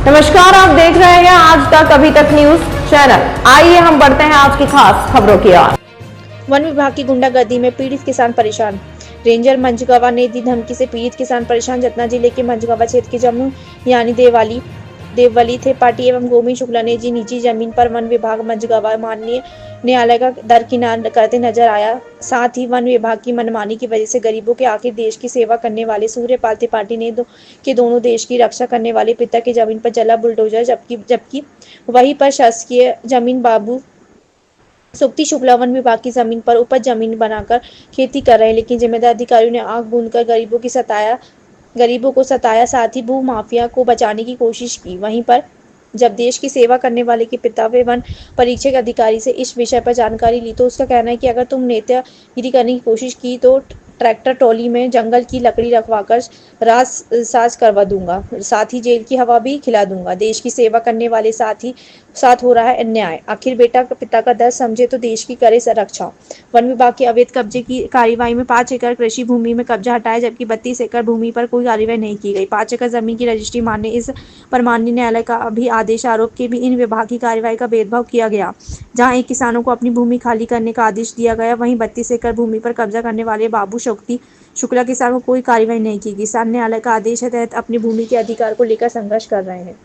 नमस्कार, आप देख रहे हैं आज तक अभी तक न्यूज चैनल। आइए हम बढ़ते हैं आज की खास खबरों की ओर। वन विभाग की गुंडागर्दी में पीड़ित किसान परेशान। रेंजर मंझगावा ने दी धमकी से पीड़ित किसान परेशान। सतना जिले के मंझगावा क्षेत्र के जम्मू यानी देववली थे पार्टी एवं गोविंद शुक्ला ने जी निजी जमीन पर वन विभाग मंझगावा माननीय न्यायालय का दरकिनार करते नजर आया। साथ ही वन विभाग की मनमानी की वजह से गरीबों के आखिर देश की सेवा करने वाले सूर्यपाल त्रिपाठी ने दोनों देश की रक्षा करने वाले पिता की जमीन पर चला बुलडोजर, जबकि वहीं पर शासकीय जमीन बाबू सुक्ति शुक्ला वन विभाग की जमीन पर उपज जमीन बनाकर खेती कर रहे हैं, लेकिन जिम्मेदार अधिकारियों ने आंख बूंद कर गरीबों को सताया, साथ ही भू माफिया को बचाने की कोशिश की। वहीं पर जब देश की सेवा करने वाले के पिता वे वन परीक्षक अधिकारी से इस विषय पर जानकारी ली तो उसका कहना है कि अगर तुम नेतागिरी करने की कोशिश की तो ट्रैक्टर ट्रॉली में जंगल की लकड़ी रखवाकर राज साज करवा दूंगा, साथ ही जेल की हवा भी खिला दूंगा। देश की सेवा करने वाले साथ हो रहा है अन्याय। आखिर बेटा पिता का दर्द समझे तो देश की करे रक्षा। वन विभाग के अवैध कब्जे की कार्यवाही में 5 एकड़ कृषि भूमि में कब्जा हटाया, जबकि 32 एकड़ भूमि पर कोई कार्यवाही नहीं की गई। 5 एकड़ जमीन की रजिस्ट्री मानने इस पर माननीय न्यायालय का भी आदेश आरोप के भी इन विभाग की कार्यवाही का भेदभाव किया गया। जहां एक किसानों को अपनी भूमि खाली करने का आदेश दिया गया, वहीं 32 एकड़ भूमि पर कब्जा करने वाले बाबू शक्ति शुक्ला किसान को कोई कार्यवाही नहीं की। किसान न्यायालय का आदेश है तहत अपनी भूमि के अधिकार को लेकर संघर्ष कर रहे हैं।